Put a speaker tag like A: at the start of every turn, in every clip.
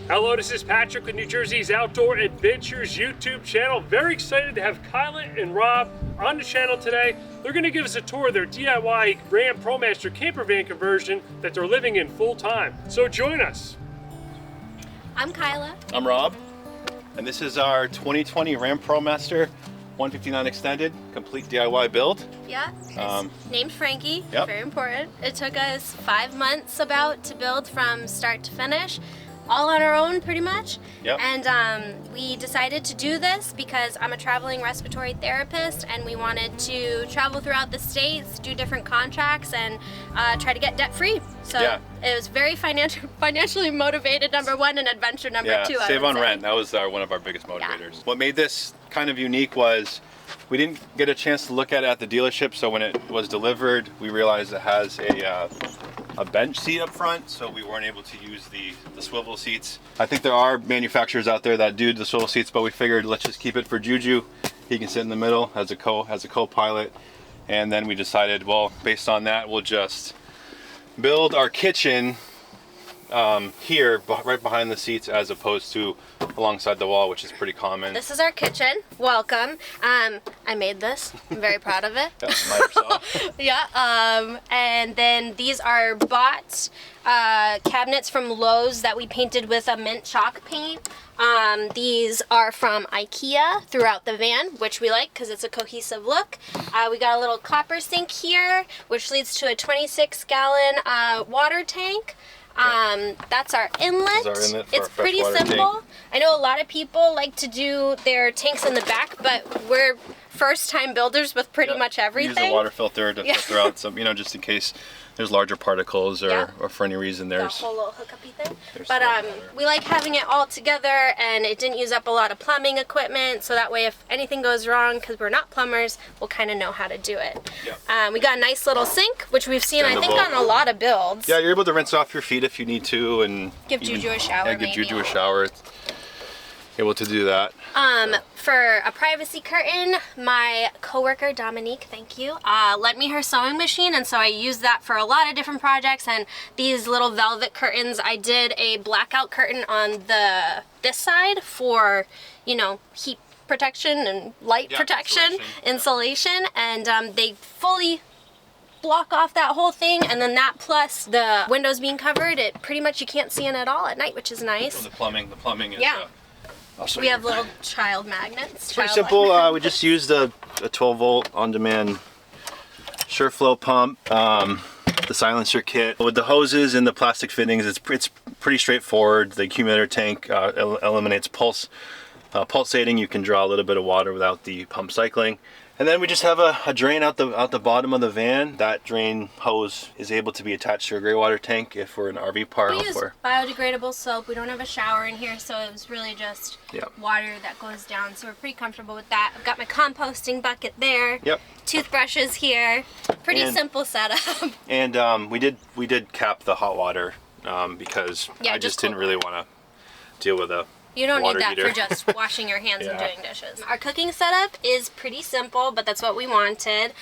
A: Hello, this is Patrick with New Jersey's Outdoor Adventures YouTube channel. Very excited to have Kyla and Rob on the channel today. They're going to give us a tour of their DIY RAM Promaster campervan conversion that they're living in full time. So join us.
B: I'm Kyla.
C: I'm Rob, and this is our 2020 RAM Promaster 159 Extended complete DIY build.
B: Yeah, it's named Frankie.
C: Yep.
B: Very important. It took us 5 months about to build from start to finish, all on our own pretty much.
C: Yep.
B: And we decided to do this because I'm a traveling respiratory therapist and we wanted to travel throughout the states, do different contracts, and try to get debt free. So
C: Yeah.
B: it was very financially motivated, number one, and adventure number two.
C: Save on rent. That was one of our biggest motivators. What made this kind of unique was we didn't get a chance to look at it at the dealership, so when it was delivered, we realized it has a bench seat up front, so we weren't able to use the swivel seats. I think there are manufacturers out there that do the swivel seats, but we figured let's just keep it for Juju. He can sit in the middle as a co-pilot, and then we decided, well, based on that, we'll just build our kitchen here right behind the seats as opposed to alongside the wall, which is pretty common.
B: This is our kitchen. Welcome. I made this. I'm very proud of it. Yeah. And then these are bought cabinets from Lowe's that we painted with a mint chalk paint. These are from IKEA throughout the van, which we like because it's a cohesive look. We got a little copper sink here, which leads to a 26-gallon water tank. That's our inlet. It's pretty simple. I know a lot of people like to do their tanks in the back, but we're first-time builders with pretty much everything.
C: Use a water filter to filter out some, just in case there's larger particles or for any reason there's
B: the whole little hookup-y thing. But we like having it all together, and it didn't use up a lot of plumbing equipment, so that way if anything goes wrong, because we're not plumbers, we'll kind of know how to do it. We got a nice little sink, which we've seen I think on a lot of builds.
C: Yeah, you're able to rinse off your feet if you need to, and
B: give Juju a shower.
C: Yeah, give Juju a shower. Able to do that.
B: For a privacy curtain, my coworker Dominique, thank you, lent me her sewing machine, and so I used that for a lot of different projects. And these little velvet curtains, I did a blackout curtain on this side for, heat protection and light protection, insulation, and they fully block off that whole thing, and then that plus the windows being covered, it pretty much you can't see in at all at night, which is nice.
C: So the plumbing is
B: we have little child magnets.
C: It's pretty simple. We just used a 12-volt on-demand SureFlow pump, the silencer kit. With the hoses and the plastic fittings, it's pretty straightforward. The accumulator tank eliminates pulsating. You can draw a little bit of water without the pump cycling. And then we just have a drain out the bottom of the van. That drain hose is able to be attached to a gray water tank if we're in an RV park.
B: We use biodegradable soap. We don't have a shower in here, so it was really just water that goes down. So we're pretty comfortable with that. I've got my composting bucket there. Yep. Toothbrushes here. Pretty simple setup. And
C: we did cap the hot water because I just didn't really want to deal with a
B: You don't need that
C: heater.
B: for just washing your hands and doing dishes. Our cooking setup is pretty simple, but that's what we wanted.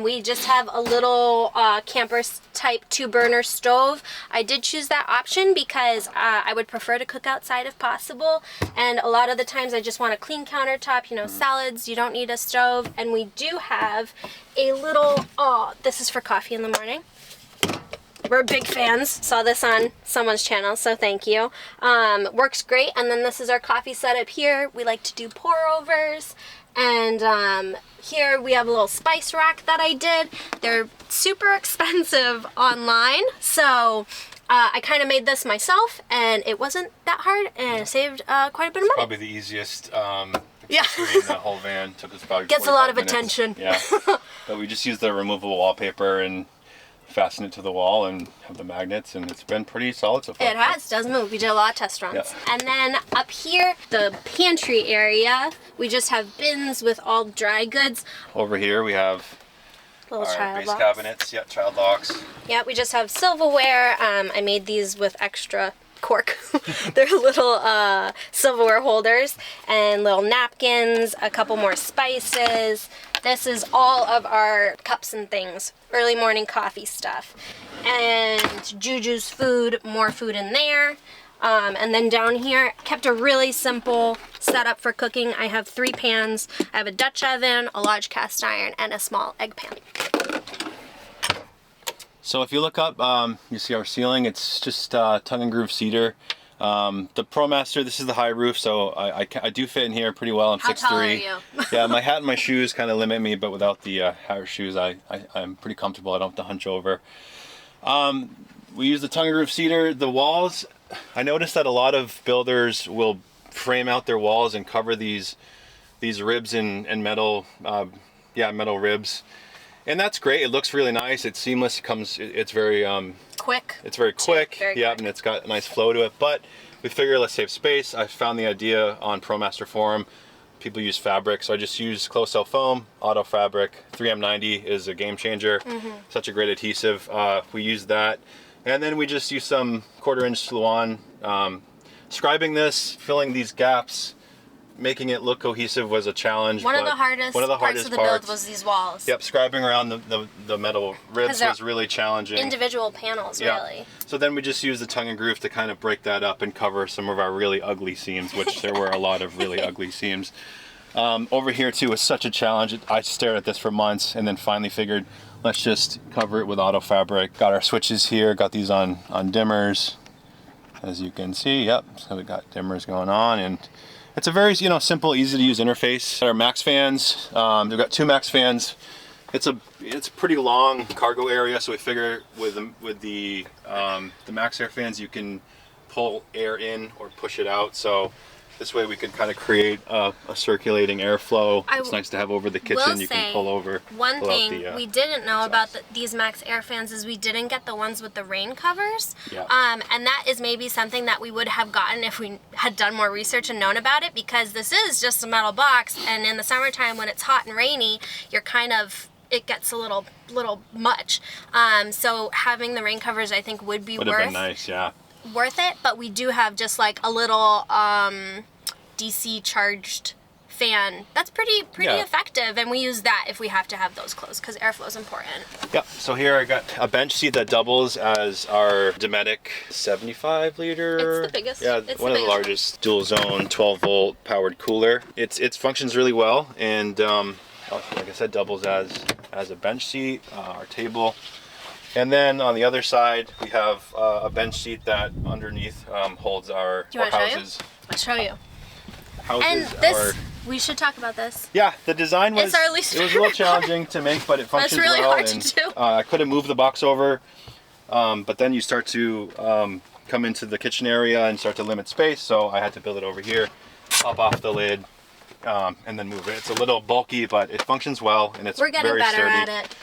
B: We just have a little camper type 2-burner stove. I did choose that option because I would prefer to cook outside if possible. And a lot of the times I just want a clean countertop, salads, you don't need a stove. And we do have a little, this is for coffee in the morning. We're big fans. Saw this on someone's channel, so thank you. Works great. And then this is our coffee setup here. We like to do pour-overs. And here we have a little spice rack that I did. They're super expensive online, so I kind of made this myself, and it wasn't that hard, and it saved quite a bit of money.
C: Probably the easiest accessory in that whole van. Took us about
B: Gets a lot of
C: minutes.
B: attention.
C: Yeah, but we just used the removable wallpaper and fasten it to the wall and have the magnets, and it's been pretty solid so far.
B: It does move. We did a lot of test runs. And then up here, the pantry area, we just have bins with all dry goods.
C: Over here we have
B: little
C: our base cabinets, child locks.
B: Yeah, we just have silverware. I made these with extra cork. They're little silverware holders and little napkins, a couple more spices. This is all of our cups and things, early morning coffee stuff. And Juju's food, more food in there. And then down here, kept a really simple setup for cooking. I have 3 pans. I have a Dutch oven, a large cast iron, and a small egg pan.
C: So if you look up, you see our ceiling. It's just tongue and groove cedar. The Promaster, this is the high roof, so I do fit in here pretty well. I'm 6'3".
B: How tall are you?
C: Yeah, my hat and my shoes kind of limit me, but without the hat or shoes, I'm pretty comfortable. I don't have to hunch over. We use the tongue and groove cedar. The walls, I noticed that a lot of builders will frame out their walls and cover these ribs in metal, metal ribs. And that's great. It looks really nice. It's seamless. It's very
B: quick.
C: It's very quick.
B: Very
C: yeah,
B: quick.
C: And it's got a nice flow to it. But we figure let's save space. I found the idea on Promaster forum. People use fabric, so I just use closed cell foam, auto fabric. 3M90 is a game changer. Such a great adhesive. We use that, and then we just use some 1/4 inch Sluan. Scribing this, filling these gaps, making it look cohesive was a challenge.
B: One of the hardest parts of the build was these walls.
C: Yep, scribing around the metal ribs was really challenging.
B: Individual panels, really.
C: So then we just used the tongue and groove to kind of break that up and cover some of our really ugly seams, which there were a lot of really ugly seams. Over here too was such a challenge. I stared at this for months and then finally figured, let's just cover it with auto fabric. Got our switches here, got these on dimmers. As you can see, yep, so we got dimmers going on, and it's a very, simple, easy to use interface. Our max fans, we've got 2 max fans. It's a pretty long cargo area, so we figure with the max air fans, you can pull air in or push it out. So this way we can kind of create a circulating airflow. It's nice to have over the kitchen. You can pull over.
B: One thing we didn't know about these max air fans is we didn't get the ones with the rain covers.
C: Yeah.
B: And that is maybe something that we would have gotten if we had done more research and known about it, because this is just a metal box, and in the summertime when it's hot and rainy, it gets a little much. So having the rain covers, I think, would have been
C: nice, yeah.
B: Worth it. But we do have just like a little DC charged fan that's pretty effective, and we use that if we have to have those closed because airflow is important.
C: Yep. So here I got a bench seat that doubles as our Dometic 75 liter.
B: It's the biggest.
C: Yeah, one of the largest dual zone 12 volt powered cooler. It functions really well, and like I said, doubles as a bench seat. Our table. And then on the other side, we have a bench seat that underneath holds our houses.
B: I'll show you.
C: Houses
B: and this, we should talk about this.
C: Yeah, the design was,
B: our least
C: it was a little challenging to make, but it functions
B: really
C: well.
B: Hard to do.
C: I couldn't move the box over, but then you start to come into the kitchen area and start to limit space, so I had to build it over here, up off the lid, and then move it. It's a little bulky, but it functions well, and it's very sturdy.
B: We're getting better at it.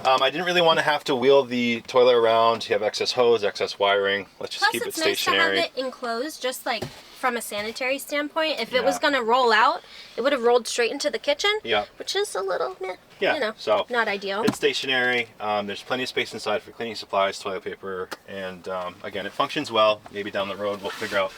C: I didn't really want to have to wheel the toilet around. You have excess hose, excess wiring. Let's just keep it stationary.
B: Plus, it's nice to have it enclosed, just like from a sanitary standpoint. If it was going to roll out, it would have rolled straight into the kitchen.
C: Yeah.
B: Which is a little,
C: so
B: not ideal.
C: It's stationary. There's plenty of space inside for cleaning supplies, toilet paper, and again, it functions well. Maybe down the road we'll figure out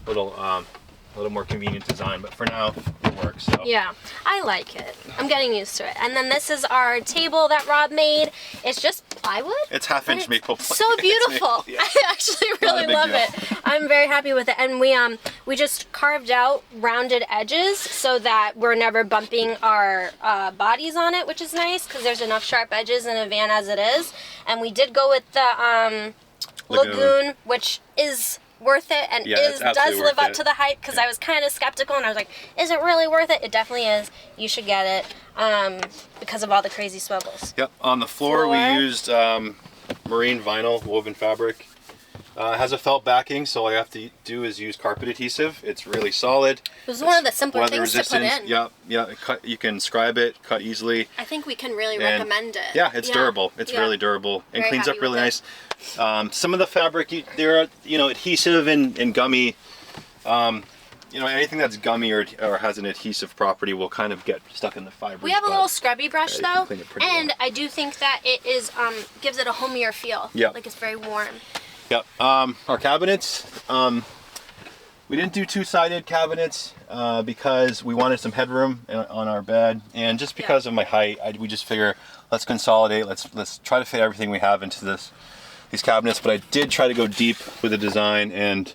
C: a little more convenient design, but for now it works. So.
B: Yeah, I like it. I'm getting used to it. And then this is our table that Rob made. It's just plywood.
C: It's half-inch maple plywood.
B: So beautiful. I actually really love it. I'm very happy with it. And we just carved out rounded edges so that we're never bumping our bodies on it, which is nice because there's enough sharp edges in a van as it is. And we did go with the Lagoon, which is worth it and does live up to the hype, because I was kind of skeptical and I was like, is it really worth it? It definitely is. You should get it because of all the crazy swivels.
C: Yep. On the floor we used marine vinyl woven fabric. It has a felt backing, so all you have to do is use carpet adhesive. It's really solid.
B: It was one of the simpler things to put in.
C: Yeah. You can scribe it, cut easily.
B: I think we can really recommend it.
C: Yeah, it's durable. It's really durable and
B: Very
C: cleans up really
B: happy
C: nice. Some of the fabric, there are adhesive and gummy. Anything that's gummy or has an adhesive property will kind of get stuck in the fibers.
B: We have a little scrubby brush though, and
C: well.
B: I do think that it is gives it a homier feel.
C: Yeah.
B: Like it's very warm.
C: Yep. Our cabinets, we didn't do two-sided cabinets because we wanted some headroom on our bed, and just because of my height, we just figure let's consolidate. Let's try to fit everything we have into these cabinets. But I did try to go deep with the design, and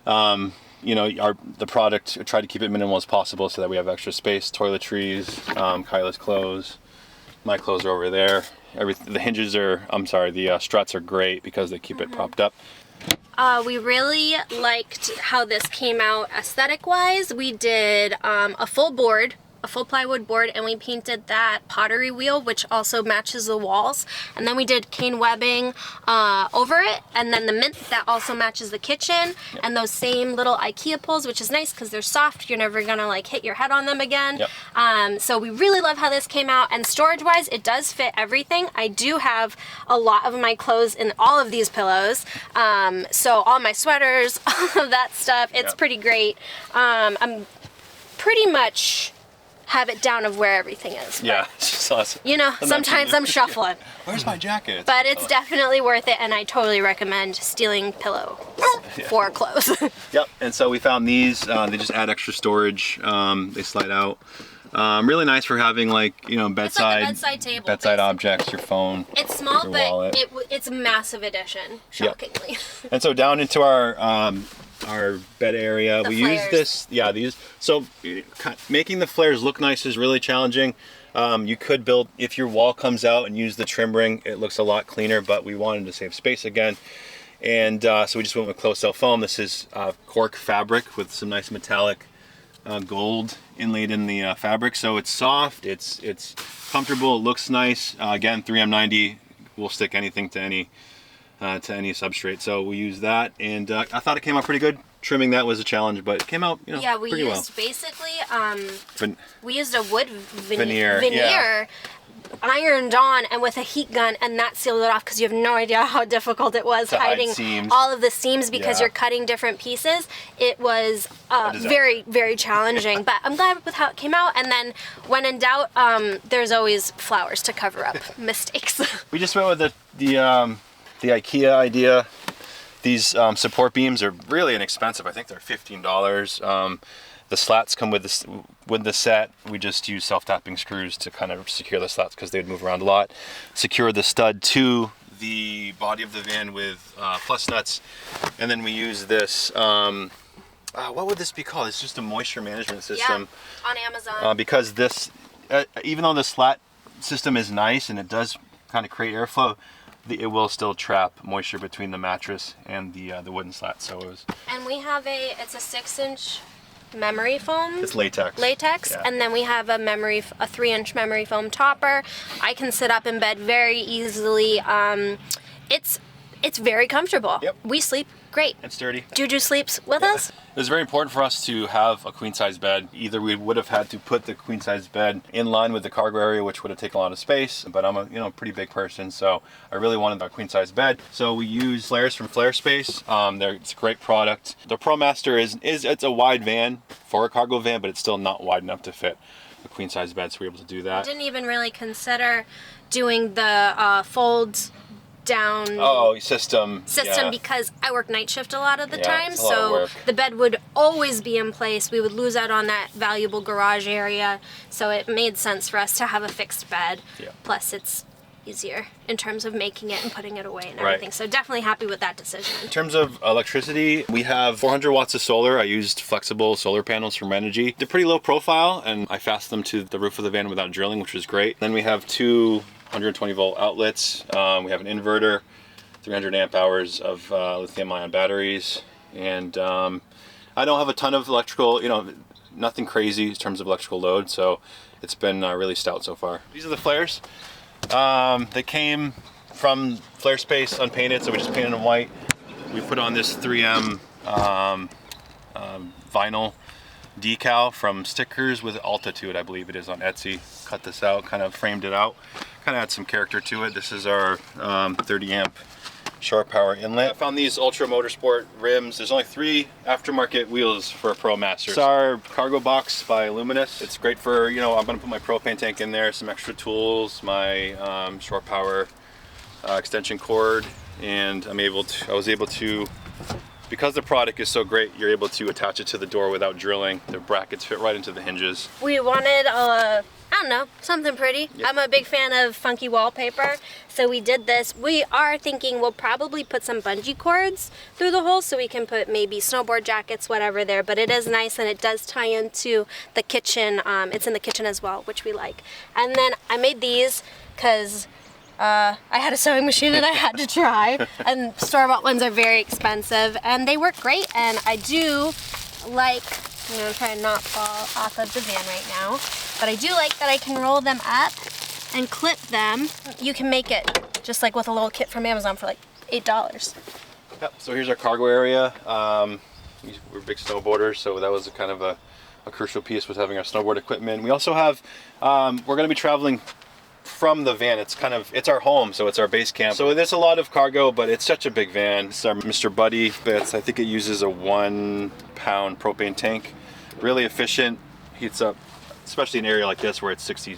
C: You know, the product, we try to keep it minimal as possible so that we have extra space. Toiletries, Kyla's clothes, my clothes are over there. The hinges are, the struts are great because they keep it propped up.
B: We really liked how this came out aesthetic-wise. We did a full board, a full plywood board, and we painted that pottery wheel, which also matches the walls. And then we did cane webbing over it, and then the mint that also matches the kitchen, and those same little IKEA poles, which is nice because they're soft. You're never gonna like hit your head on them again. So we really love how this came out, and storage-wise, it does fit everything. I do have a lot of my clothes in all of these pillows, so all my sweaters, all of that stuff. It's pretty great. I'm pretty much have it down of where everything is.
C: Yeah, it's just awesome.
B: You know, sometimes I'm shuffling.
C: Where's my jacket?
B: But it's definitely worth it, and I totally recommend stealing pillows for clothes.
C: Yep, and so we found these. They just add extra storage. They slide out. Really nice for having, like, you know, bedside,
B: it's like a bedside table,
C: bedside objects, your phone.
B: It's small,
C: your
B: but
C: wallet.
B: it's a massive addition, shockingly.
C: And so down into our bed area, we use this. Yeah, so making the flares look nice is really challenging. You could build, if your wall comes out and use the trim ring, it looks a lot cleaner, but we wanted to save space again. And so we just went with closed cell foam. This is cork fabric with some nice metallic gold inlaid in the fabric. So it's soft, it's comfortable, it looks nice. Again, 3M90 will stick anything to any substrate. So we use that, and I thought it came out pretty good. Trimming that was a challenge, but it came out, you know,
B: yeah, we
C: pretty
B: used
C: well.
B: basically we used a wood
C: Veneer,
B: ironed on and with a heat gun, and that sealed it off because you have no idea how difficult it was hiding all of the seams because you're cutting different pieces. It was very, very challenging, but I'm glad with how it came out. And then when in doubt, there's always flowers to cover up mistakes.
C: We just went with the IKEA idea. These support beams are really inexpensive. I think they're $15. The slats come with the set. We just use self-tapping screws to kind of secure the slats because they would move around a lot. Secure the stud to the body of the van with plus nuts, and then we use this. What would this be called? It's just a moisture management system.
B: Yeah, on Amazon.
C: Because this, even though the slat system is nice and it does kind of create airflow, it will still trap moisture between the mattress and the wooden slat. So it was.
B: And we have it's a 6-inch memory foam.
C: It's latex.
B: Yeah. And then we have a 3-inch memory foam topper. I can sit up in bed very easily. It's very comfortable.
C: Yep.
B: We sleep great.
C: It's sturdy.
B: Juju sleeps with us.
C: It was very important for us to have a queen size bed. Either we would have had to put the queen size bed in line with the cargo area, which would have taken a lot of space, but I'm a pretty big person, so I really wanted a queen size bed. So we use flares from Flare Space. It's a great product. The ProMaster it's a wide van for a cargo van, but it's still not wide enough to fit a queen size bed, so we're able to do that.
B: I didn't even really consider doing the fold down
C: system
B: because I work night shift a lot of the time, so the bed would always be in place. We would lose out on that valuable garage area, so it made sense for us to have a fixed bed. Plus it's easier in terms of making it and putting it away and everything. So definitely happy with that decision.
C: In terms of electricity, we have 400 watts of solar. I used flexible solar panels from Renogy. They're pretty low profile, and I fastened them to the roof of the van without drilling, which was great. Then we have two 120 volt outlets. We have an inverter, 300 amp hours of lithium ion batteries, and I don't have a ton of electrical, nothing crazy in terms of electrical load, so it's been really stout so far. These are the flares. They came from Flare Space unpainted, so we just painted them white. We put on this 3M vinyl decal from Stickers with Altitude, I believe it is, on Etsy. Cut this out, kind of framed it out, kind of add some character to it. This is our 30 amp shore power inlet. I found these Ultra Motorsport rims. There's only 3 aftermarket wheels for a ProMaster. It's our cargo box by Luminous. It's great for, I'm gonna put my propane tank in there, some extra tools, my shore power extension cord, and I was able to, because the product is so great, you're able to attach it to the door without drilling. The brackets fit right into the hinges.
B: We wanted I don't know, something pretty.
C: Yeah.
B: I'm a big fan of funky wallpaper, so we did this. We are thinking we'll probably put some bungee cords through the hole so we can put maybe snowboard jackets, whatever there, but it is nice and it does tie into the kitchen. It's in the kitchen as well, which we like. And then I made these because I had a sewing machine that I had to try, and store-bought ones are very expensive, and they work great, and I do like, I'm gonna try to not fall off of the van right now, but I do like that I can roll them up and clip them. You can make it just like with a little kit from Amazon for like $8.
C: Yep, so here's our cargo area. We're big snowboarders, so that was kind of a crucial piece with having our snowboard equipment. We also have, we're gonna be traveling from the van. It's our home, so it's our base camp. So there's a lot of cargo, but it's such a big van. It's our Mr. Buddy. I think it uses a 1 pound propane tank. Really efficient, heats up, especially in an area like this where it's 60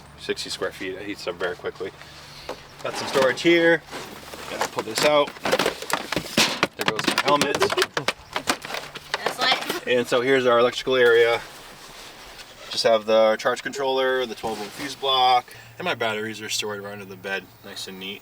C: square feet, it heats up very quickly. Got some storage here. Gotta pull this out. There goes my helmet.
B: That's like,
C: And so here's our electrical area. Just have the charge controller, the 12-volt fuse block, and my batteries are stored right under the bed, nice and neat.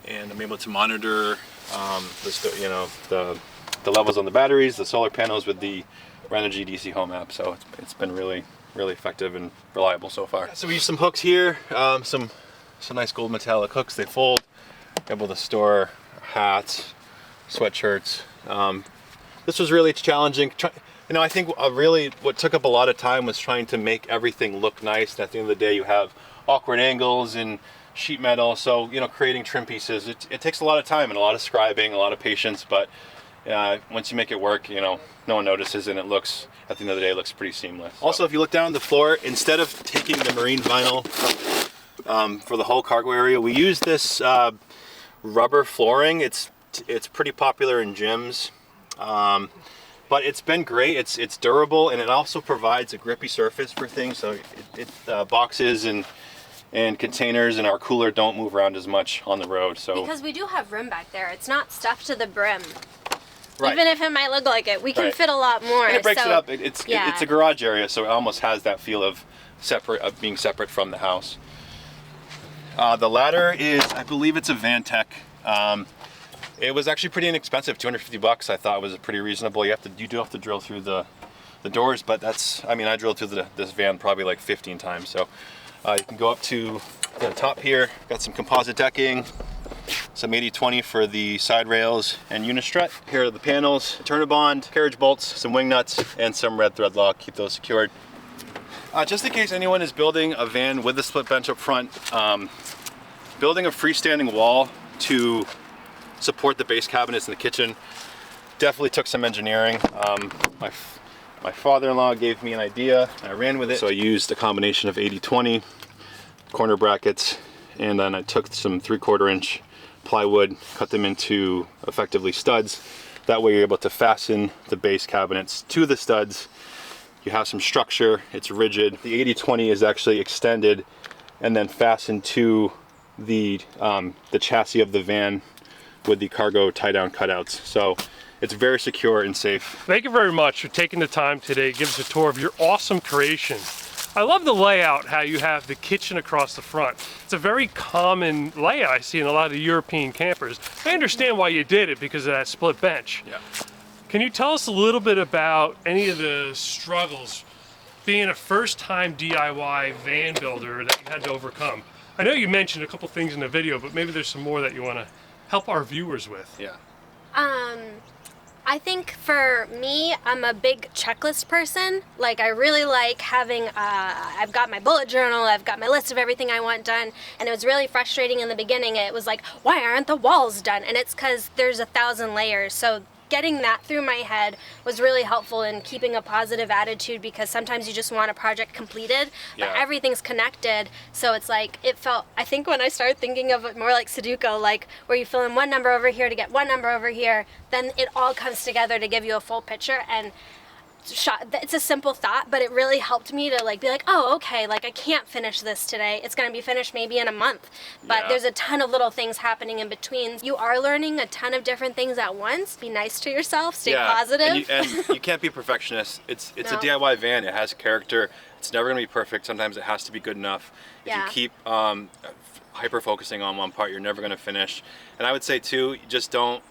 C: And I'm able to monitor the levels on the batteries, the solar panels with the Renogy DC Home app. So it's been really effective and reliable so far. So we use some hooks here, some nice gold metallic hooks. They fold. Able to store hats, sweatshirts. This was really challenging. I think really what took up a lot of time was trying to make everything look nice. And at the end of the day, you have awkward angles and sheet metal. So, creating trim pieces, it takes a lot of time and a lot of scribing, a lot of patience. But once you make it work, no one notices, and it looks, at the end of the day, it looks pretty seamless. Also, if you look down on the floor, instead of taking the marine vinyl for the whole cargo area, we use this rubber flooring. It's pretty popular in gyms. But it's been great. It's durable, and it also provides a grippy surface for things. So boxes and containers and our cooler don't move around as much on the road. So
B: because we do have room back there, it's not stuffed to the brim.
C: Right.
B: Even if it might look like it, we can
C: Right.
B: fit a lot more.
C: And it breaks
B: so,
C: it up. It's a garage area, so it almost has that feel of being separate from the house. The ladder is, I believe it's a VanTech. It was actually pretty inexpensive, $250. I thought it was pretty reasonable. You do have to drill through the doors, but I drilled through this van probably like 15 times. So you can go up to the top here. Got some composite decking, some 80/20 for the side rails and unistrut. Here are the panels, Turnabond, carriage bolts, some wing nuts, and some red thread lock. Keep those secured. Just in case anyone is building a van with a split bench up front, building a freestanding wall to support the base cabinets in the kitchen definitely took some engineering. My father-in-law gave me an idea, I ran with it. So I used a combination of 80/20 corner brackets, and then I took some 3/4 inch plywood, cut them into effectively studs. That way you're able to fasten the base cabinets to the studs. You have some structure, it's rigid. The 80/20 is actually extended and then fastened to the chassis of the van with the cargo tie-down cutouts. So it's very secure and safe.
A: Thank you very much for taking the time today to give us a tour of your awesome creation. I love the layout, how you have the kitchen across the front. It's a very common layout I see in a lot of the European campers. I understand why you did it because of that split bench.
C: Yeah.
A: Can you tell us a little bit about any of the struggles being a first-time DIY van builder that you had to overcome? I know you mentioned a couple things in the video, but maybe there's some more that you want to help our viewers with.
C: Yeah.
B: I think for me, I'm a big checklist person. Like, I really like having, I've got my bullet journal, I've got my list of everything I want done, and it was really frustrating in the beginning. It was like, why aren't the walls done? And it's because there's 1,000 layers. So getting that through my head was really helpful in keeping a positive attitude, because sometimes you just want a project completed, but
C: Yeah.
B: everything's connected. So it's like, it felt, I think when I started thinking of it more like Sudoku, like where you fill in one number over here to get one number over here, then it all comes together to give you a full picture. And it's a simple thought, but it really helped me to like be like, oh, okay, like I can't finish this today. It's going to be finished maybe in a month. But there's a ton of little things happening in between. You are learning a ton of different things at once. Be nice to yourself, stay positive.
C: And you can't be a perfectionist. It's
B: No.
C: a DIY van. It has character. It's never going to be perfect. Sometimes it has to be good enough. If you keep hyper focusing on one part, you're never going to finish. And I would say too, just don't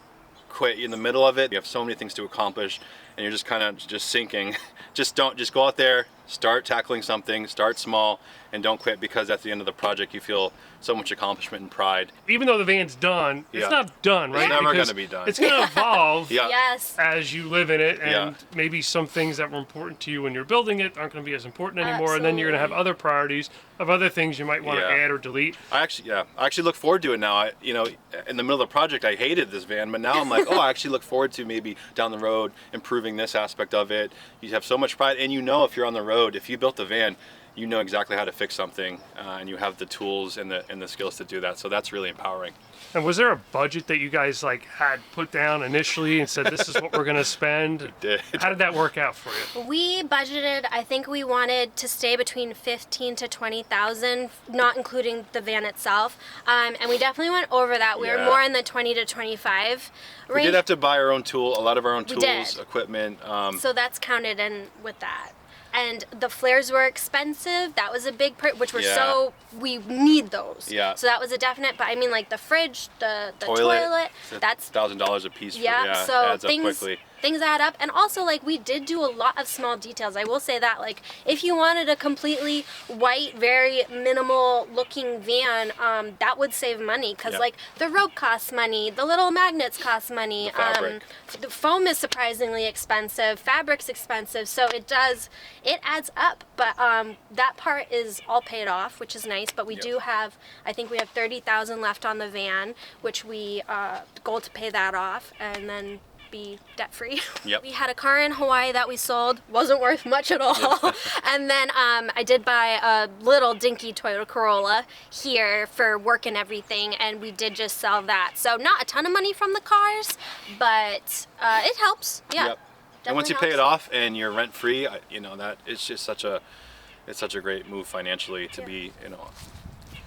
C: quit in the middle of it. You have so many things to accomplish and you're just kind of just sinking. Just go out there, start tackling something, start small, and don't quit, because at the end of the project you feel so much accomplishment and pride.
A: Even though the van's done, it's not done, right?
C: It's never
A: Because
C: going to be done.
A: It's going to evolve
B: Yes.
A: as you live in it, and maybe some things that were important to you when you're building it aren't going to be as important anymore, and then you're going to have other priorities of other things you might want to add or delete.
C: I actually look forward to it now. In the middle of the project, I hated this van, but now I'm like, I actually look forward to maybe down the road improving this aspect of it. You have so much pride, and if you're on the road, if you built the van, you know exactly how to fix something, and you have the tools and the skills to do that. So that's really empowering.
A: And was there a budget that you guys had put down initially and said, this is what we're going to spend?
C: We did.
A: How did that work out for you?
B: We budgeted, I think we wanted to stay between 15 to 20,000, not including the van itself. And we definitely went over that. We were more in the 20 to 25 range.
C: We did have to buy our own tool, a lot of our own tools,
B: did.
C: equipment.
B: So that's counted in with that. And the flares were expensive. That was a big which were we need those.
C: Yeah.
B: So that was a definite. But I mean, like the fridge, the toilet, that's
C: $1,000 a piece.
B: So
C: adds up quickly.
B: Things add up. And also, like, we did do a lot of small details. I will say that, like, if you wanted a completely white, very minimal looking van, that would save money, because like the rope costs money, the little magnets cost money,
C: the fabric.
B: The foam is surprisingly expensive, fabric's expensive, so it adds up. But that part is all paid off, which is nice. But we do have, I think we have 30,000 left on the van, which we goal to pay that off, and then be debt free. We had a car in Hawaii that we sold, wasn't worth much at all. And then I did buy a little dinky Toyota Corolla here for work and everything, and we did just sell that. So not a ton of money from the cars, but it helps.
C: And once you pay it off and you're rent free, that it's just such a great move financially to be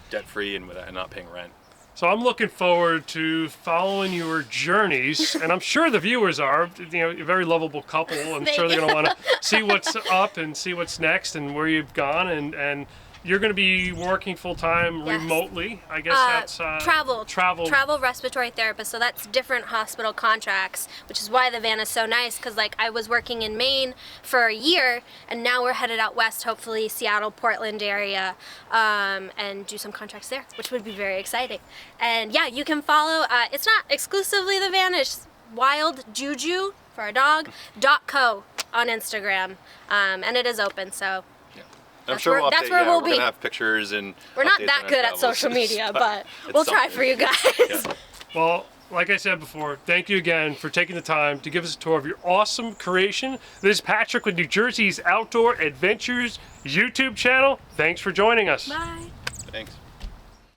C: debt free and not paying rent.
A: So I'm looking forward to following your journeys, and I'm sure the viewers are. You're a very lovable couple. I'm sure they're going to want to see what's up and see what's next and where you've gone, and you're going to be working full-time remotely. I guess that's
B: Travel Respiratory Therapist. So that's different hospital contracts, which is why the van is so nice, because like I was working in Maine for a year, and now we're headed out west, hopefully Seattle, Portland area, and do some contracts there, which would be very exciting. And yeah, you can follow, it's not exclusively the van, it's Wild Juju for our dog, .co on Instagram, and it is open, so
C: I'm sure
B: that's where we'll be.
C: We're gonna have pictures and
B: we're not that good at social media, but we'll try for you guys.
A: Well, like I said before, thank you again for taking the time to give us a tour of your awesome creation. This is Patrick with New Jersey's Outdoor Adventures YouTube channel. Thanks for joining us.
B: Bye.
C: Thanks.